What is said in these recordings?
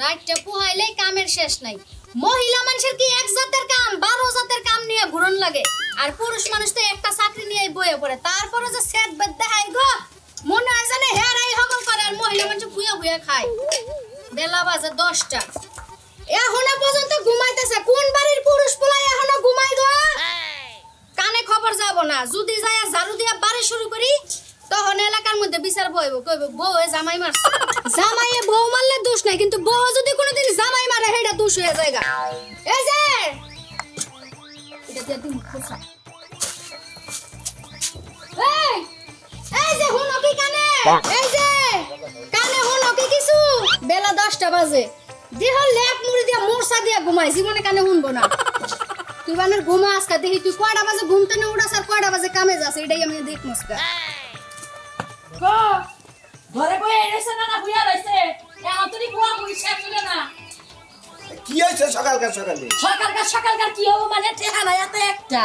রাইটটা পুহাইলে কামের শেষ নাই। মহিলা মানুষের কি এক জাতের কাম 12 জাতের কাম নিয়ে ঘুরন লাগে, আর পুরুষ মানুষ তো একটা চাকরি নিয়ে বইয়ে পড়ে। তারপরে যে সেট বেদ দেখাই গো মনে হয় জানে হেরাই হগল করে, আর মহিলা মানুষ বুয়া বুয়া খায়। বেলা বাজে 10টা, এখনো পর্যন্ত ঘুমাইতেছে। কোন বাড়ির পুরুষ পোলাই এখনো ঘুমাই গো? কানে খবর যাব না, যদি যায় ঝাড়ু দিয়া বাড়ি শুরু করি তখন এলাকার মধ্যে বিচার বইব, কইব বউ জামাই মারছে। জামাইয়ে বউ মারলে দোষ নাই, কিন্তু বউ যদি কোনোদিন জামাই মারে হেটা দোষ হয়ে যায়। এই যে এটা দিয়ে দিন খোসা। এই যে হুনো কি কানে, এই যে কানে হুনো কি কিছু? বেলা 10টা বাজে, দেহ লেপ মুড়ি দিয়া মোরসা দিয়া ঘুমাই, জীবনে কানে শুনবো না। তুই বানের ঘুমা আজকে দেখি তুই কয়টা বাজে ঘুমতে না উড়াস আর কয়টা বাজে কামে যাস, এটাই আমি দেখ মস্কা। ঘরে বই এসে না বুয়া রইছে এখন তুই বুয়া বুই শেষ হলো না। কি হইছে সকালকার কি হবে মানে ঠেহানা এত একটা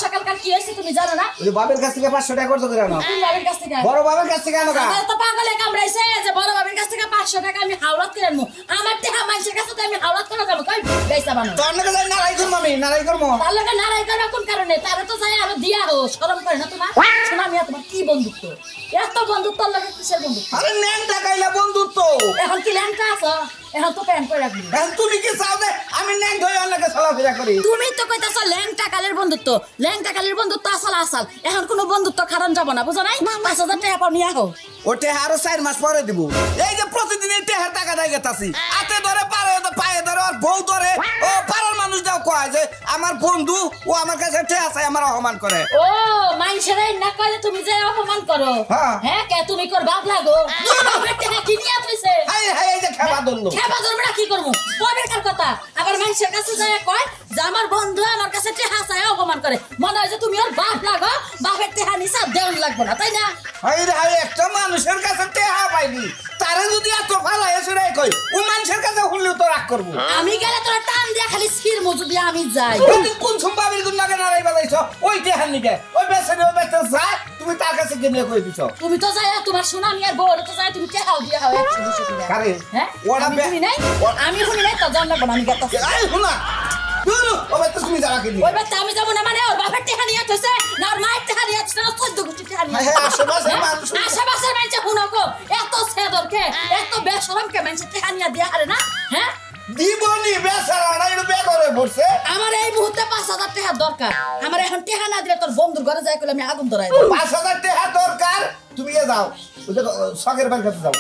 সকালকার কি হইছে তুমি জানো না? ওই বাবার কাছ থেকে 500 টাকা করতে দিরা না। কোন বাবার কাছ থেকে? বড় বাবার কাছ থেকে আনো কা? আমার তো পাগলে কামড়াইছে যে বড় বাবার কাছ থেকে 500 টাকা আমি হাওলাত করে আনমু। আমার টেহা মানুষের কাছে তো আমি হাওলাত করে যাব, কই গাইছা বানো। তোর নাকি যাই নারাই করব, আমি নারাই করব। তার লাগে নারাই করা কোন কারণে? তারে তো যাই আরো দিয়া হো, শরম করে না তোমার? শোনা মিয়া তোমার কি বন্ধুত্ব? এত বন্ধুত্ব লাগে কিসের বন্ধুত্ব? আরে ন্যাংটা কাইলা বন্ধুত্ব। এখন কি ল্যাংটা আছো? এখন তো প্যান করে রাখবি। এখন তুমি কি চাও যে আমি ন্যাংটা হই অন্যকে চলাফেরা করি? তুমি তো কইতাছ ল্যাংটা কালের বন্ধুত্ব, ল্যাংটা কালের বন্ধুত্ব আসল আসল। এখন কোনো বন্ধুত্ব খারাপ যাব না, বুঝো নাই? 5000 টাকা পাও নিয়া হো। ওটে আরো 4 মাস পরে দিব। এই যে প্রতিদিন এই টেহার টাকা দেয় গেতাছি, হাতে ধরে পায়ে ধরে আর বউ ধরে। ও পাড়ার মানুষ যাও কয় যে আমার বন্ধু ও আমার কাছে টেহা চাই, আমার অপমান করে। ও মাইনছেরে না কইলে তুমি যে অপমান করো। হ্যাঁ কে তুমি কর বাপ লাগো? বেটা কি নিয়া তুইছে? হাই হাই এই যে খেবা দললো। খেবা ধরবো না কি করব? কবেকার কথা আবার মাইনছের কাছে যায় কয় যে আমার বন্ধু আমার কাছে টেহা চাই, অপমান করে। মনে হয় যে তুমি ওর বাপ লাগো, বাপের টেহা নিছা দেউন লাগবে না, তাই না? হাই রে হাই, একটা মানুষের কাছে টেহা পাইনি, তারে যদি এত ফালাই এসে কই ও মানুষের কাছে হুললেও তো রাগ করবো। আমি গেলে তোরা টান দিয়া খালি ছির মজুদি আমি যাই। কোন সম্ভাবের গুণ লাগে নারাই বাজাইছ ওই টেহার নিকে ওই বেসরে ওই বেসরে যায়, তুমি তার কাছে গিয়ে নিয়ে কই দিছ। তুমি তো যায় তোমার সুনামি আর বউর তো যায়, তুমি টেহাও দিয়া হয় 100 টাকা। কারে হ্যাঁ ওরা শুনি নাই, আমি শুনি নাই তো জান লাগবে না। আমি গেতাছি। এই শুনা দুরু ওবে তো তুমি যারা কিনি ওই বাচ্চা আমি যাব না মানে ওর বাপের টেহা নিয়ে আসছে না ওর মায়ের টেহা নিয়ে আসছে না 14 গুটি টেহা নিয়ে। হ্যাঁ আশেপাশের মানুষ আশেপাশের মানুষ হুনকো এত সেদরকে এত বেশরমকে মানুষ টেহা নিয়ে দিয়া হারে না। হ্যাঁ দিবনি বেচারা না এর বে করে পড়ছে। আমার এই মুহূর্তে 5000 টাকা দরকার। আমার এখন টেহা না দিলে তোর বন্ধুর ঘরে যাই কইলে আমি আগুন ধরাই দেব। 5000 টাকা দরকার, তুমি এ যাও ওই যে শখের বাড়ির কাছে যাও।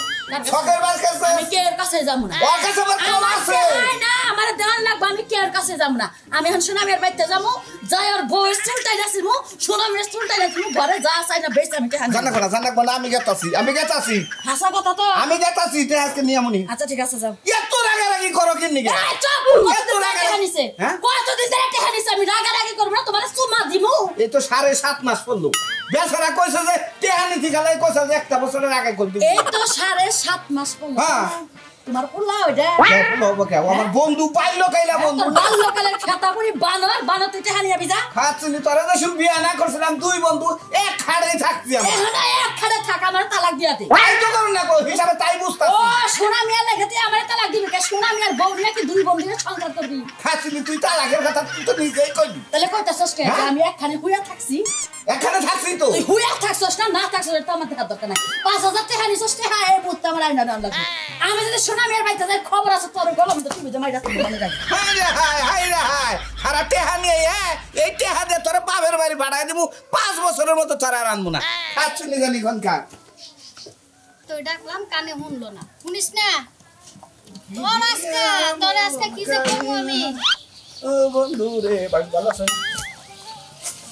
শখের বাড়ির কাছে আমি কে এর কাছে যাব না। ওর কাছে আমার কম আছে না আমার দেওয়ার লাগবে, আমি কে এর কাছে যাব না। আমি এখন সুনামের বাড়িতে যাবো, যাই ওর বউয়ের চুলটাই নাছিমু, সুনামের চুলটাই নাছিমু, ঘরে যা চাই না বেশ আমি টেহা জানা কোনা আমি গেতাছি হাসা কথা তো আমি গেতাছি তে আজকে নিয়মনি। আচ্ছা ঠিক আছে যাও। এত রাগারাগি করো কি নিগে? এই চুপ, কতদিন ধরে টেহা নিছে? কতদিন ধরে টেহা নিছে? আমি রাগারাগি করব না, তোমার চুমা দিমু। এই তো 7.5 মাস পড়লো, বেচারা কইছে যে টেহা নিতে গেলে কইছে যে একটা বছরের আগে করবি। এই তো 7.5 মাস পড়লো। হ্যাঁ তোমার পোলা ওইটা আমার বন্ধু পাইলো কাইলা বন্ধু বাল লোকালের খেতা পড়ি বানর তুই টেহা নিয়ে যা। খাচ্ছিলি তোরা যে শুধু বিয়া না করছিলাম 2 বন্ধু এক খাড়েই থাকছি আমরা। এখন এক খাড়ে থাকা আমার তালাক দিয়া দে। তাই তো করুন না কো হিসাবে তাই বুঝতাছি। ও সোনা মিয়া লেগেতে আমার তালাক দিবি কে? সোনা মিয়ার বউ নিয়ে কি 2 বন্ধুরে সংসার করবি? খাচ্ছিলি তুই তালাকের কথা তুই তো নিজেই কইলি। তাহলে কইতাছস কে আমি একখানে হুইয়া থাকছি? এখানে থাকছি তো তুই হুইয়া থাকছস না থাকছস তো আমার টাকা দরকার নাই। 5000 টাকা নিছস টাকা এই মুহূর্তে আমার আইনা দাম লাগবে। আমি যদি সোনা মিয়ার বাইতে যাই খবর আছে তোর গলম তো তুমি জমাই রাখবি মনে রাখ। হাই রে হাই হারা টেহা নিয়ে এই টেহা দিয়ে তোর বাপের বাড়ি পাঠাই দিমু, 5 বছরের মতো তোর আর আনবো না। খাচ্ছিলি জানি কোন কাজ তো ডাকলাম কানে শুনলো না। শুনিস না তোর আজকে কি যে করবো আমি? ও বন্ধু রে ভালো আছো?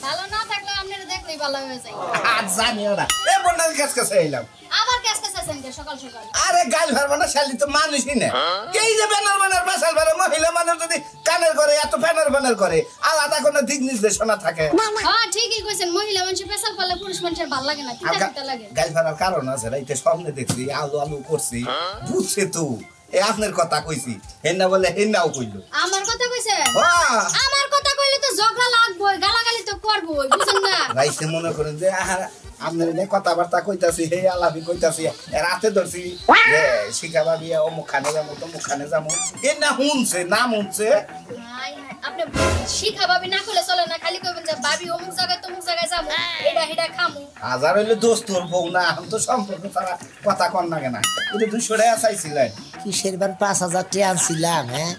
ভালো না থাকলে আপনারা দেখলেই ভালো হয়ে যায়। আজ জানি ওরা এ বন্ডার কাছে এলাম আবার কাছে সকাল সকাল। আরে গাল ভারবা না, শালি তো মানুষই না। এই যে ব্যানার বাসাল ভারে মহিলা মানুষ যদি কানের করে এত ব্যানার করে আলাদা কোনো দিক নির্দেশনা থাকে। হ্যাঁ ঠিকই কইছেন, মহিলা মানুষ পেশাল করলে পুরুষ মানুষের ভালো লাগে না, কিটা লাগে। গাল ভারার কারণ আছে, রাইতে সামনে দেখছি আলু করছি বুঝছে তো এ আপনার কথা কইছি, হেন্না বলে হেন্নাও কইলো। আমার কথা কইছে? আমার কথা কইলে তো ঝগড়া লাগবো, গালাগালি তো করবো, বুঝেন না? রাইতে মনে করেন যে আপনার এনে কথাবার্তা কইতাছি হে আলাপি কইতাছি রাতে ধরছি যে শিখা ভাবি অমুক খানে যাবো তমুক খানে যাবো এ না শুনছে নাম শুনছে আপনি শিখা ভাবি না করলে চলে না, খালি কইবেন যে ভাবি অমুক জায়গায় তমুক জায়গায় যাবো, এটা হেডা খামু। হাজার হইলে দোস্তর বউ না, আমি তো সম্পর্ক ছাড়া কথা কন না কেনা। কিন্তু 200 টাকা চাইছিলেন কিসের বার 5,000 টাকা আনছিলাম। হ্যাঁ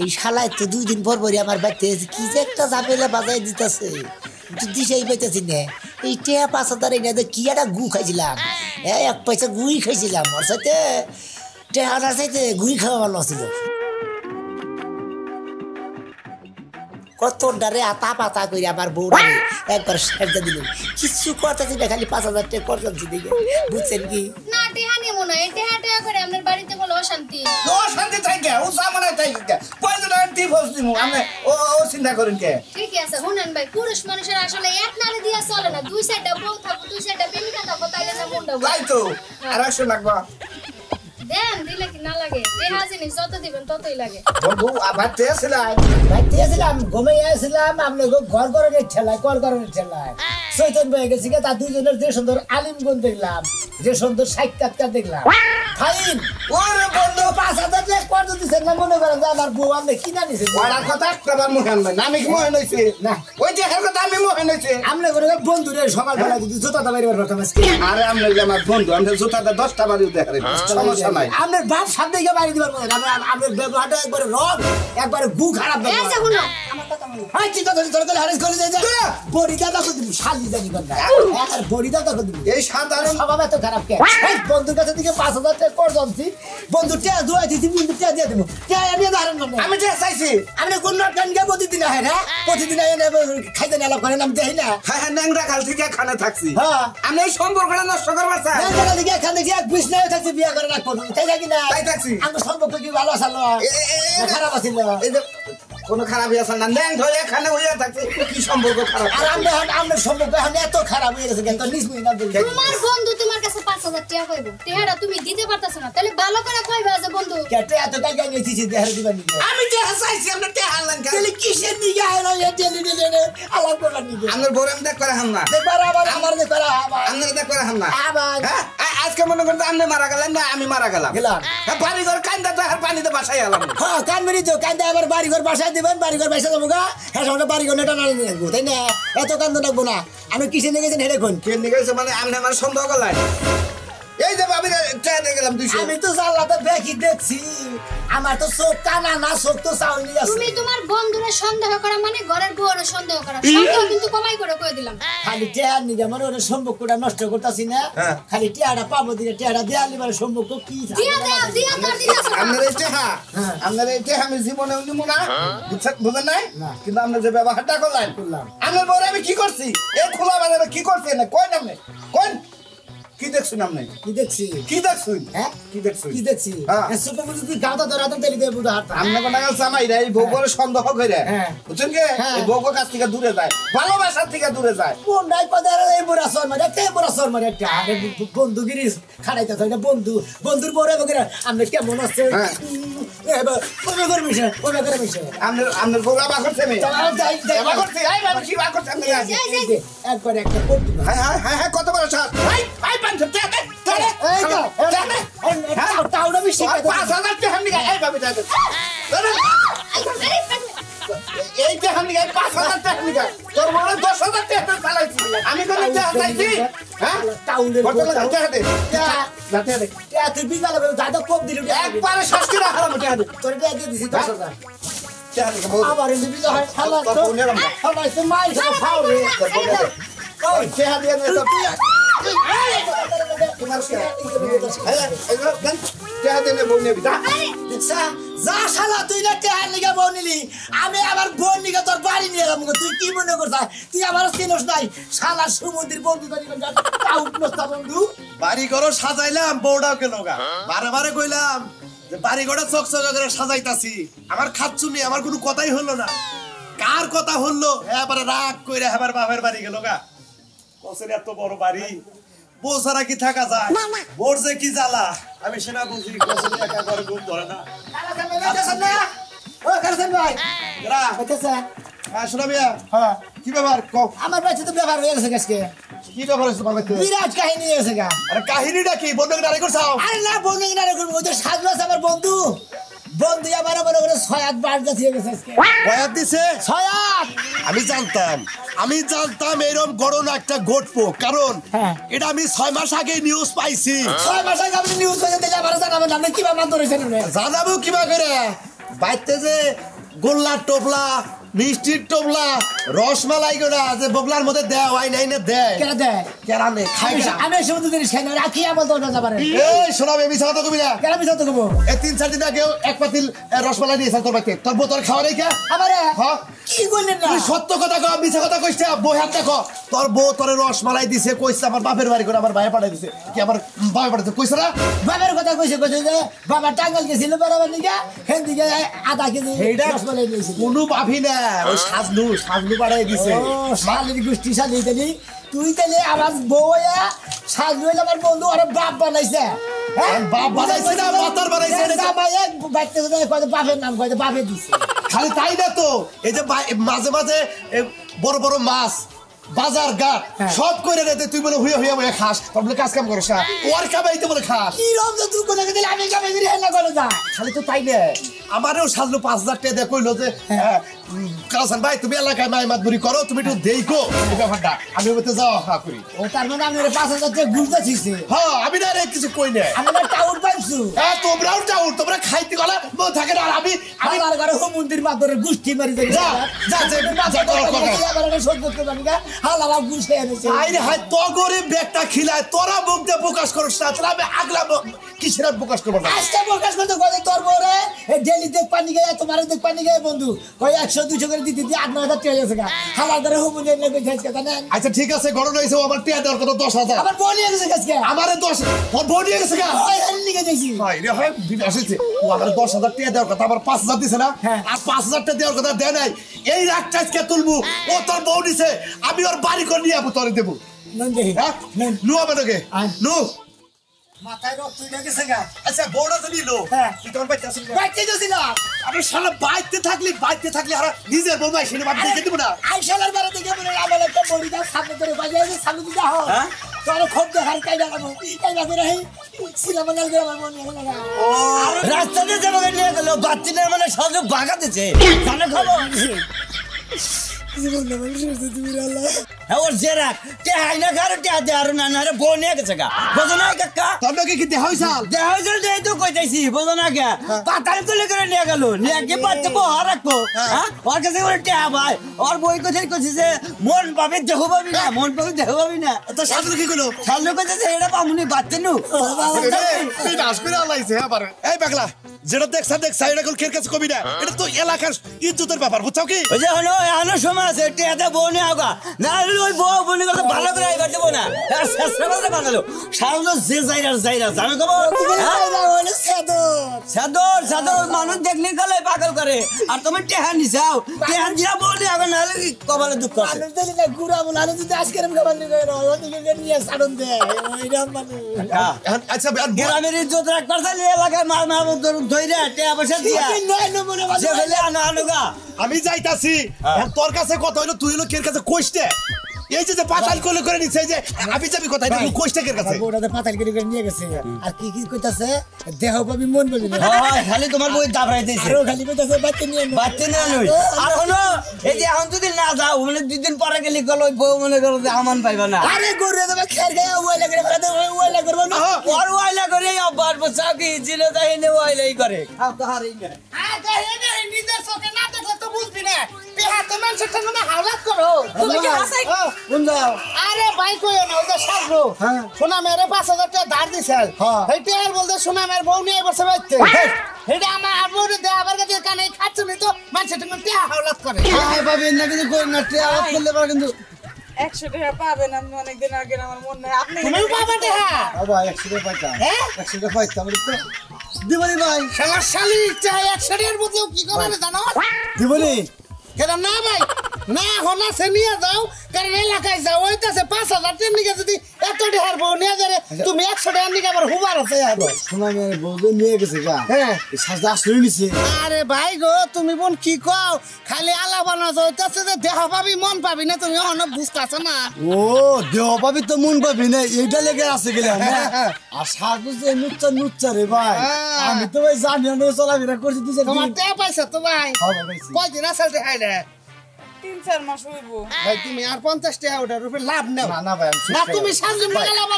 এই শালায় তো 2 দিন পর পরই আমার বাড়িতে কি যে একটা ঝামেলা বাজাই দিতেছে, দিশাই পাইতেছি না। এই টাকা 5,000 এনে কি একটা গু খাইছিলাম, 1 পয়সা গুই খাইছিলাম। ওর সাথে টাকাটার সাথে গুই খাওয়া ভালো ছিল। কত ডারে আতা পাতা করে আমার বউরানি একবার সাজা দিল, কিছু করতেছি না, খালি 5,000 টাকা করতেছি দিকে। বুঝছেন কি না টেহানি মনে হয় টেহা করে আপনার বাড়িতে বলে অশান্তি। অশান্তি থাকে ও সামনে থাকে কয়জন ডিভোর্স দিমু আমি ও চিন্তা করেন কে। ঠিক আছে শুনেন ভাই, পুরুষ মানুষের আসলে এক নারে দিয়া চলে না, 2 সাইডে বউ থাকো 2 সাইডে প্রেমিকা থাকো, তাইলে না মনটা তাই তো আর আসো লাগবা দেন দিলে কি না লাগে, টেহা জিনিস যত দিবেন ততই লাগে। বউ আবার তেছিলাম বাইতে আসলাম, ঘুমিয়ে আসলাম, আমরা ঘর ঘরের ঠেলায় কল ঘরের ঠেলায় চৈতন বয়ে গেছি। তার দুজনের যে সুন্দর আলিমগুন দেখলাম, যে সুন্দর সাক্ষাৎকার দেখলাম। ফাইন ওরে বন্ধু 5,000 টাকা কত দিচ্ছেন না, মনে করেন যে আমার বউ আমি কিনা নিছে। ওরার কথা একবার মহান ভাই আমি কি মহান হইছে না ওই যে এর কথা আমি মহান হইছে। আমরা করে বন্ধুরে সকালবেলা যদি জুতাটা মারিবার কথা মাস কি আরে আমি আমার বন্ধু আমি জুতাটা 10টা বাড়ি দেখারে সমস্যা নাই। আপনার বাপ সামনে গিয়ে বাড়ি দিবার মনে আপনার ব্যবহারটা একবারে রং একবারে গু খারাপ এই যে শুনো আমার কথা শুনো, হয় ঠিক কথা তোর কাছে হারিস করে যায় বড়িটা দেখো তুমি শালি জানি কথা আর বড়িটা দেখো তুমি এই সাধারণ স্বভাব এত খারাপ কে? এই বন্ধুর কাছে থেকে 5,000 টাকা কর জানছি, বন্ধু টাকা দুয়াই দিছি, বন্ধু টাকা দিয়ে দেবো, টাকা নিয়ে ধারণ করবো। আমি যে চাইছি আপনি কোন টান গিয়ে প্রতিদিন আহেন, হ্যাঁ প্রতিদিন এনে খাইতে নেলা করেন, আমি দেখি না। হ্যাঁ হ্যাঁ ন্যাংরা কাল থেকে খানে থাকছি হ্যাঁ আমি এই সম্পর্কটা নষ্ট করবার চাই। ন্যাংরা দিকে এখান থেকে এক বিশ নাই থাকছে, বিয়ে করে রাখবো তাই থাকি না। তাই থাকছি আমার সম্পর্ক কি ভালো আছে না খারাপ আছিল? এই যে কোনো খারাপই আছে না ন্যাং ধরে এখানে হইয়া থাকছে কি সম্পর্ক খারাপ। আর আমরা সম্পর্ক এখন এত খারাপ হয়ে গেছে, কিন্তু নিজ না বলি তোমার বন্ধু তোমার কাছে 5,000 টাকা কইবো, টেহাটা তুমি দিতে পারতাছ না, তাহলে ভালো করে কইবা যে বন্ধু কেটে এত টাকা নিয়েছি দেহার দিবার নিকে। আমি যে চাইছি আমরা তে হারলাম কেন তাহলে কিসের নিকে আয় না টেলি দিলে আলাপ করার নিকে আমরা বরেম দেখ করে হাম না দেখবার আবার আমার যে করা আবার আমরা দেখ করে হাম না আবার হ্যাঁ আজকে মনে করতে আপনি মারা গেলেন না আমি মারা গেলাম গেলাম। হ্যাঁ পানি ঘর কান্দা তো আর পানিতে বাসায় এলাম হ্যাঁ কানবেরি তো কান্দা আবার বাড়ি ঘর বাসায় দিবেন, বাড়ি ঘর বাসায় যাবো গা, হ্যাঁ সামনে বাড়ি ঘর নেটা নাড়ি নিয়ে আসবো, তাই না? এত কান্দ রাখবো না। আমি কিসে নিয়ে গেছেন হেরে কোন কে নিয়ে মানে আপনি আমার সন্দেহ করলেন। এই যে ভাবি দিয়ে গেলাম 200 আমি তো জানলাতে দেখি দেখছি, আমার তো চোখ কানা না, চোখ তো চাউনি আছে। তুমি তোমার বন্ধুরে সন্দেহ করা মানে ঘরের বউরে সন্দেহ করা, সন্দেহ কিন্তু কমাই করে কই দিলাম। খালি টেহার নিকে মানে ওর সম্পর্কটা নষ্ট করতেছি না, হ্যাঁ। খালি টেহাটা পাবো দিকে টেহাটা দেওয়া নিবার সম্পর্ক কি দিয়া দাও দিয়া তার দিতাছ না। আপনার এই টেহা আপনার এই টেহা আমি জীবনে নিব না বুঝেন নাই না। কিন্তু আপনি যে ব্যবহারটা করলেন করলাম। আপনার বড় আমি কি করছি এই খোলা বাজারে কি করছি না কই নামে কোন কি দেখছুন আপনি কি দেখছি? কি দেখছুন হ্যাঁ কি দেখছুন কি দেখছি? হ্যাঁ। ছোট বুঝি তুই গাঁদা ধরা তো তেলি দিয়ে বুঝা হাঁটতাম। আমনে কোন গাছ জামাই রে বউ করে সন্দেহ করে হ্যাঁ। বুঝছেন কি হ্যাঁ। এই বউ কাছ থেকে দূরে যায় ভালোবাসার থেকে দূরে যায় কোন নাই পদার এই বুড়া সর মারে একটা বুড়া সর মারে একটা আরে বন্ধুগিরি খাড়াইতে থাকে বন্ধুর বড় বগিরা আমরা কেমন আছে হ্যাঁ। এবার ওবে করে মিশে আপনার বউ আবার করছে আমি যাই যাই আবার করছে এই বাবা কি আবার করছে আপনি একবার একটা করতে হ্যাঁ হ্যাঁ হ্যাঁ কত বড় সাহস এই পাঁচ এই তো টাউটা মিশে 5,000 টাকা নিয়ে এই বাবা দাদা এই টাকা নিয়ে 5,000 টাকা নিয়ে তোর বড় 10,000 টাকা চালাইছি আমি কোন টাকা চাইছি হ্যাঁ টাউনের কত টাকা দে যাতে দে তুই বিকালে দাদা কম দিল একবারে শাস্তি রাখলাম টাকা দে তোর দিয়ে দিছি 10,000 টাকা দে বউ আবার এমনি বিজা হয় শালা তো শালা তো মাই খাও রে ওই টাকা দিয়ে নে তো তোমার কে এই টাকা দে নে বউ নেবি যা দেখছা যা শালা তুই না টেহার লিগা বউ নিলি, আমি আবার বোন লিগা তোর বাড়ি নিয়ে এলাম। তুই কি মনে করছিস তুই আমার চিনস নাই? শালা সমুদ্রের বন্ধু বন্ধু বাড়ি ঘর সাজাইলাম বউটাও কেন গা বারে বারে কইলাম যে বাড়ি ঘরে চকচকে করে সাজাইতাছি, আমার খাচ্ছুনি আমার কোনো কথাই হলো না। কার কথা হলো এবারে রাগ কইরা এবার বাপের বাড়ি গেল গা। কসের এত বড় বাড়ি বউ ছাড়া কি থাকা যায়? বোর যে কি জ্বালা আমি সেটা বুঝি। কসের একা ঘরে ঘুম ধরে না। আমার শোনা মিয়া কি ব্যাপার বাচ্চা তো ব্যবহার হয়ে গেছে আজকে। কি ব্যাপার হইছে তোমার বাড়িতে? বিরাট কাহিনী হয়েছে গা। আরে কাহিনীটা কি? বন্ধু নারে করছাও? আরে না বন্ধু কিনারে করবো, ওই তো সাজু আছে আমার বন্ধু। বন্ধু আমার মনে করে 6-8 বার যাচ্ছে গেছে আজকে। কয়াত দিছে? 6-8। আমি জানতাম এরকম গড়ন একটা ঘটবো, কারণ হ্যাঁ। এটা আমি 6 মাস আগে নিউজ পাইছি। 6 মাস আগে আপনি নিউজ পেয়ে দিলে আমার জানাবেন আপনি কিভাবে মান ধরেছেন? জানাবো কিবা করে? বাইতে যে গোল্লার টোপলা, মিষ্টির টোপলা, রসমালাই গোড়া যে বগলার মধ্যে দেয় হয় নাই না দেয় কেন দেয়? কেরানে খাই না। আমি সমুদ্র জিনিস খাই না, রাখি আমার তো না পারে। এই শোনা বেবি সাথে কবি না কেন আমি যত কমো? এই 3-4 দিন আগে এক পাতিল রসমালাই নিয়েছে তোর বাইতে, তোর বোতল খাওয়া নাই কে? আমারে হ্যাঁ কি করলেন না? তুই সত্য কথা কও, মিছা কথা কইছ না? বই হাত দেখো, তোর বউ তোরে রসমালাই দিছে, কইছে আমার বাপের বাড়ি করে আমার ভাই পাঠাই দিছে। কি আমার বাপে পাঠাইছে কইছ না? বাবার কথা কইছে যে বাবা টাঙ্গাল গেছিল বরাবর নিকা হেন দিকে আধা কেজি এইটা রসমালাই নিয়েছিল। কোনো ভাবি না, ওই সাজলু পাঠাই দিছে। ও শালির গোষ্ঠী শালি তালি তুই তাহলে আমার বউয়া শালি হইলে আমার বন্ধু আরে বাপ বানাইছে। হ্যাঁ বাপ বানাইছে না মাতার বানাইছে? বাইতে কয় বাপের নাম কয় বাপে দিছে। খালি তাই না তো, এই যে মাঝে মাঝে বড় বড় মাছ বাজার ঘাট সব করে রেতে তুই বলে হুইয়া হুইয়া হুইয়া খাস, তোর বলে কাজ কাম করিস না, ওর কামাইতে বলে খাস। কি রকম যে তুই কোথাকে দিলে আমি কামাই করি হেলা করে যা। খালি তো তাই না, আমারও সাজলো 5,000 টাকা দিয়ে কইলো যে কালসান ভাই তুমি এলাকায় মাই মাতবুরি করো, তুমি একটু দেখো এই ব্যাপারটা, আমি ওতে যাওয়া হা করি। ও তার মানে আমি 5,000 টাকা ঘুরতে ছিছে। হ্যাঁ আমি না রে কিছু কই না। আমি না টাউট পাইছু। হ্যাঁ তোমরাও যাও, তোমরা খাইতে গলা মো থাকে না, আর আমি আমার ঘরে মন্দির মাদরে গুষ্টি মারি দেবে। যা যা যা করো করো। হালালা গুছে এনেছে। আইরে হাই তো করে ব্যাগটা খিলায়, তোরা মুখ দিয়ে প্রকাশ করিস না, তাহলে আমি আগলা কিসের প্রকাশ করবো না। আজকে প্রকাশ করতে কয় তোর বরে ডেলি দেখ পানি গায়ে তোমার দেখ পানি গায়ে বন্ধু কয় 100-200 করে দিতে দিয়ে 8,000 টাকা গেছে গা। হালা করে হুমুন এনে কই যাইছে জানেন? আচ্ছা ঠিক আছে, গড়ন হইছে আমার টিয়া দেওয়ার কথা 10,000। আমার বউ নিয়ে গেছে আজকে। আমারে 10 ওর বউ নিয়ে গেছে গা। ওই হেলি নিয়ে যাইছি। ভাই রে হয় বিনাশ হইছে, ও আমার 10,000 টাকা দেওয়ার কথা, আমার 5,000 দিছে না, হ্যাঁ। আর 5,000 টাকা দেওয়ার কথা দেয় নাই। এই রাগটা আজকে তুলবো, ও তোর বউ নিছে, আমি ওর বাড়ি করে নিয়ে যাবো, তোরে দেবো। নন দেখি। হ্যাঁ নু আমাদেরকে নু মাথায় রক্ত উঠে গেছে গা। আচ্ছা বউটা তো নিলো, হ্যাঁ। তুই তোমার বাইতে আসিস না? বাইতে যাছিল। আমি শালা বাইতে থাকলি আর নিজের বউ মাই শুনে বাদ দেখে দিব না। আইশালার বারে দেখে বলে আমার একটা বড়িটা সামনে করে বাজে আছে সামনে দিতে হয়। হ্যাঁ? তোর খুব দেখার কাইদা লাগো। কাইদা করে হে সিনেমা নাল করে আমার মনে হলো না। রাস্তাতে যে আমাকে নিয়ে গেল বাচ্চাদের মানে সহজে বাগা দিচ্ছে জানে খবর জীবন না মানুষের তুমি আল্লাহ। হ্যাঁ ওর যে রাখ কে হাই না ঘরে তে আদে আর না না রে বউ নিয়ে গেছে গা বুঝো না কাকা তোর নাকি কি দেহ হইছাল? দেহ হইছিল দেই তো কইতাইছি বুঝো না কে পাতাল তুলে করে নিয়ে গেল নিয়ে কি পাতে বহা রাখবো হ্যাঁ ওর কাছে ওর তে ভাই ওর বই কোথায় কইছে যে মন পাবে দেহ পাবি না মন পাবে দেহ পাবি না তো সাধু কি কইলো? সাল্লো কইছে যে এটা পামুনি বাচ্চা নু তুই নাশ করে আলাইছে আবার। এই পাগলা যেটা দেখছা এটা কোন কের কাছে কবি না, এটা তো এলাকার ইজ্জতের ব্যাপার, বুঝছাও কি? ওই যে হলো এখনো সময় আছে টেহাতে বউ নিয়ে আগা না হলে ওই বউ বলি কথা ভালো করে আইবার দেবো না আর শেষরা কথা বানালো সারলো যে যাইরা জানো তো সাদর সাদর মানুষ দেখলে গেলে পাগল করে আর তুমি টেহা নিছাও টেহা দিয়া বউ নিয়ে আগা না হলে কপালে দুঃখ আছে আমি জানি না গুড়া বলে আমি যদি আজকে এরকম খাবার নিয়ে গেল ওদিকে নিয়ে সাড়ন দেয় ওইরকম মানুষ। আচ্ছা গ্রামের ইজ্জত রাখবার চাইলে এলাকায় মার মার ধইরা টেহা পয়সা দিয়া যে ফেলে আনুগা আমি যাইতাছি, তোর কাছে কথা হইলো, তুই হলো কের কাছে কইতে? এই যে পাতাল করে নিছে, এই যে আমি যাবি কথা এটা কইতে কের কাছে? বউটাতে পাতাল করে নিয়ে গেছে আর কি কি কইতাছে দেহ পাবি মন পাবি না। হয় খালি তোমার বই দাবরাই দিয়েছে আরো খালি কইতাছে বাচ্চা নিয়ে নো বাচ্চা নিয়ে নই আর হলো এই যে এখন যদি না যাও মানে 2 দিন পরে গেলি গেল ওই বউ মনে করো যে আমান পাইবা না আরে গরু দেবে খের গায়ে ওয়াইলা করে ফেলে ওয়াইলা করব না ওর ওয়াইলা করে অব্বার বসাও কি ছিল তাই নে ওয়াইলাই করে খাও তো হারিই না আ দেহে দেহে নিজের চোখে না দেখলে তো বুঝবি না পেহা তো মানুষের সঙ্গে না হাওলাত করো তুমি কি হাসাই কোন যাও আরে ভাই কইও না ওটা সাজলো সোনা মেরে 5,000 টাকা ধার দিছাল এইটা আর বলতে সোনা মের বউ নিয়ে বসে বাইতে এটা আমার আর বউরে দে আবার কাছে কানে খাচ্ছ নি তো মানুষের সঙ্গে পেহা হাওলাত করে আয় ভাবি না কিন্তু কই না তে আওয়াজ করলে পারে কিন্তু 100 টাকা পাবেন আপনি অনেকদিন আগে আমার মন নাই আপনি তুমিও পাবা টাকা বাবা 100 টাকা পাইতাম হ্যাঁ 100 টাকা পাইতাম তো দিবনি ভাই শালা শালি চাই 100 টাকার বদলে কি করে জানো দিবনি কেন না ভাই না হনা সে নিয়ে যাও কারণ এলাকায় যাও ওইটাছে 5000 টাকা নিয়ে যদি এত ঢের বউ নিয়ে যারে তুমি 100 টাকা নিয়ে আবার হুবার আছে আবার শোনা মেয়ে বউকে নিয়ে গেছে গা হ্যাঁ এই সাজদা আসলে নিছে আরে ভাই গো তুমি বোন কি কও খালি আলা বানাছো ওইটাছে যে দেহ পাবি মন পাবি না তুমি অন বুঝতাছ না ও দেহ পাবি তো মন পাবি না এইটা লেগে আছে গেলে আর সাজু যে নুচ্চা রে ভাই আমি তো ভাই জানি না চলাফেরা করছি তুই তোমার টাকা পয়সা তো ভাই কয়দিন আসলে হাই রে 3-4 মাস হইবো ভাই তুমি আর 50 টাকা ওটার উপরে লাভ নাও না না ভাই না তুমি সাজু মেলা লাভ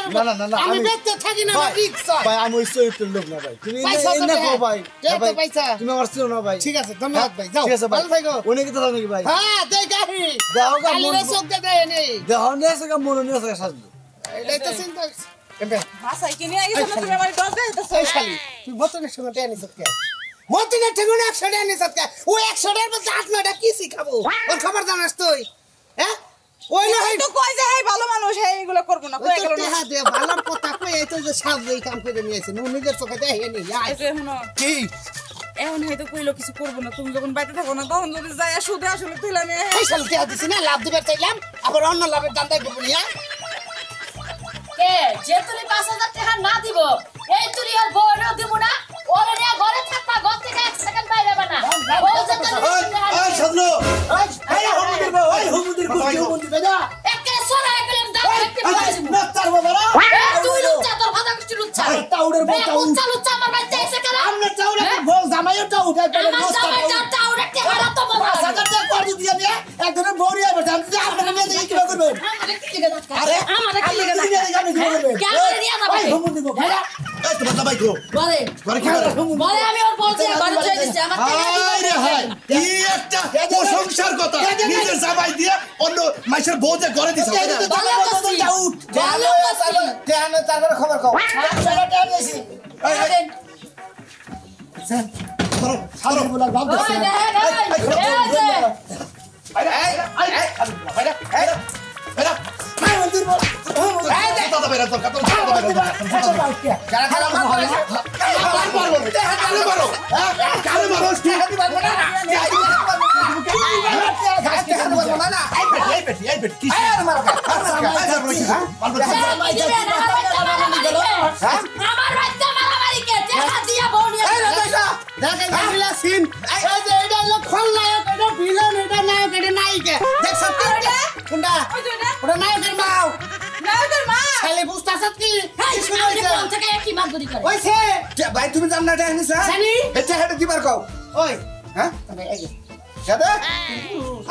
না আমি বেঁচে থাকি না ভাই, রিক্স ভাই আমি ওই চরিত্রের লোক না ভাই তুমি পয়সা তো না গো দেয়। ভাই দেয় তো ভাই, পয়সা। তুমি আমার ছিল না ভাই ঠিক আছে ধন্যবাদ ভাই যাও ঠিক আছে ভাই ভালো থাকো উনি কি তো জানো নাকি ভাই হ্যাঁ দেই গাহি দাও গা কালি মন রে চোখ দে দেয় নেই দেহ নিয়ে আছে গা মন নিয়ে আছে গা সাজু এটাই তো চিন্তা কেমনে হাসাই কিনে আইছো না তুমি আমার দশ দেয় দশ এই শালি তুই মতনের সঙ্গে টেয়া নিছ কে মতনের ঠেগুনে 100 টাকা নিছ কে ও 100 টাকার বলতে 8-9টা কি শিখাবো ওর খবর জানাস তুই হ্যাঁ ওই না তো কই যে হেই ভালো মানুষ হেই এগুলো করব না কই গেল না টেহা দে ভালোর কথা কই এই তো যে সাজ এই কাম করে নিয়েছে নো নিজের চোখে দেখে নি এই যে শুনো কি এখন হয়তো কইলো কিছু করব না তুমি যখন বাইরে থাকো না তখন যদি যায় সুদে আসলে তুইলা নে এই শালি টেহা দিছি না লাভ দিবার চাইলাম আবার অন্য লাভের দান্দাই করব না কে যে তুমি 5000 টাকা না দিব এই তুই আর বউরেও দিব না ওরে নিয়ে ঘরে থাকবা ঘর থেকে 1 সেকেন্ড বাইরে বানা বউ যে এই সাজলো এই হুমুদির বউ এই হুমুদির কুচি হুমুদির বেদা একে সরা একলম দাও একটু পয়সা দিব না তার বাবারা তুই লুচ্চা তোর ভাতা কিছু লুচ্চা টাউডের বউ লুচ্চা লুচ্চা আমার বাচ্চা এসে কেন আমনে টাউডের বউ জামাইও টাউড একবারে আমার জামাই টাউরে কে হারা তো বড় সাজাতে করে দিয়া দিয়া একজনে বউরি আইবে জানতে আপনারা নিয়ে দেখি কি করবেন আমারে কি লিখে দাও আরে আমারে কি লিখে দাও জানি কি করবেন ক্যামেরা নিয়ে যাবে এই হুমুদির বউ ভাইরা এই তোমার জামাই কো বলে ঘরে কি করে বলে আমি ওর বলছি ঘরে চলে দিছি আমার হায় রে হায় কি একটা প্রশংসার কথা নিজের জামাই দিয়ে অন্য মাইশের বউ যে ঘরে দিছে ভালো করছি টাউড ভালো করছি কেন তারপরে খবর কও সারা টাইম দিছি ধরো সারা বলার ভাব ওই দেখছ দে এই হুমুদির বউ দাদা বেরা তোর কাছে দাদা বেরা কারা কারা মারো কারে মারো কারে মারো এই বেটি কি আমার বাচ্চা মারামারি কে দেখা দিয়া বউ নিয়ে দেখেন দিলা সিন এই যে এটা হলো খলনায়ক এটা ভিলেন এটা নায়ক এটা নায়িকা দেখ সব কোনটা ওই যে এটা ওটা নায়কের মাও না তোর মা খালি বুঝতাছ কি এই শুনে সামনে হইছে কোন থেকে কি মাগদুরি করে ওইছে ভাই তুমি জান না এটা নিছ জানি। এটা হেডে দিবার কও ওই হ্যাঁ তবে এই যে সাদা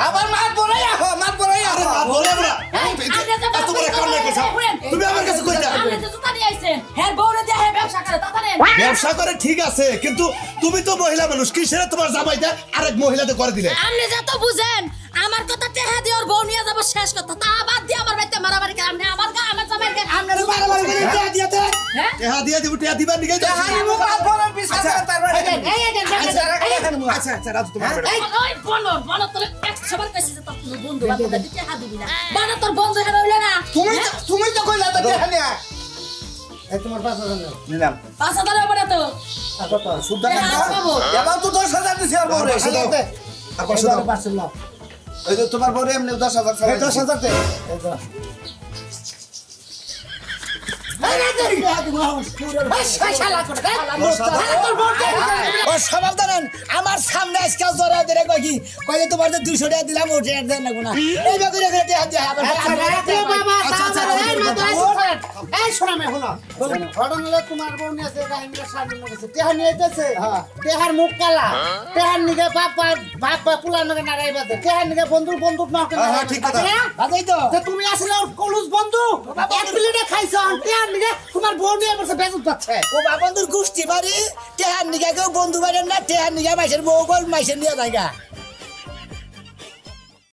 আবার মার বড়াই আহো মার বড়াই আহো বলে আমরা এই আমরা তো এত বড় কান্না করছ তুমি আমার কাছে কইতা আমরা তো জুতা নিয়ে আইছেন হের বউরে দিয়ে হে ব্যবসা করে তাতা নেন ব্যবসা করে ঠিক আছে কিন্তু তুমি তো মহিলা মানুষ কিসের তোমার জামাইটা আরেক মহিলাতে করে দিলে আপনি যা তো বুঝেন আমার কথা টেহা দিয়ে ওর বউ নিয়ে যাব শেষ কথা তা বাদ দিয়ে আমার বাড়িতে মারামারি করে আপনি আমার গা আমার জামাইকে আমরা মারামারি করে দিয়া দিতে হ্যাঁ টেহা দিয়ে দিব টেহা দিবার নিগে হারি মুখ হাত বড় পিছা তারপরে আচ্ছা আচ্ছা রাজু তোমার বেটা ওই বনো বনো তোর এক সবার কাছে যে তোর কোনো বন্ধু বান্ধব না দিতে হাত দিবি না বানা তোর বন্ধু হেরা হইলে না তুমি তো কইলা তো দেখানি এই তোমার 5000 নিলাম 5000 হবে না তো কত সুদা না এবার তো 10000 দিছি আর বউরে আর পাঁচশো দাও পারছিল না এই যে তোমার বউরে এমনি 10000 ছাড়া 10000 তে এই তো এই না দেরি বাস শালা করে ও সবাব জানেন আমার সামনে আজকাল জরা ধরে কই কি কই যে তোমার 200 টাকা দিলাম ওটা দেন না গুনা এই বাকি রেখে টাকা দিয়ে আবার বাবা এই না এই শোনা মে হলো ঘটনা তোমার বউ নিয়ে আছে কাহিনীটা সামনে গেছে তেহা নিয়ে যাচ্ছে তেহার মুখ কালা তেহার নিগে বাপ পুলার নগে নারাই বাদে তেহার নিগে বন্দুক না কেন ঠিক কথা। বাজাই তো তুমি আসলে ওর কলুস বন্ধু এক প্লেটে খাইছো তেহার নিগে তোমার বউ নিয়ে বসে বেজুত পাচ্ছে ও বাবন্দুর গুষ্টি বাড়ি টেহার নিগা কেউ বন্ধু বাড়েন না টেহার নিগা মাইসের বউ গোল মাইসের নিয়ে জায়গা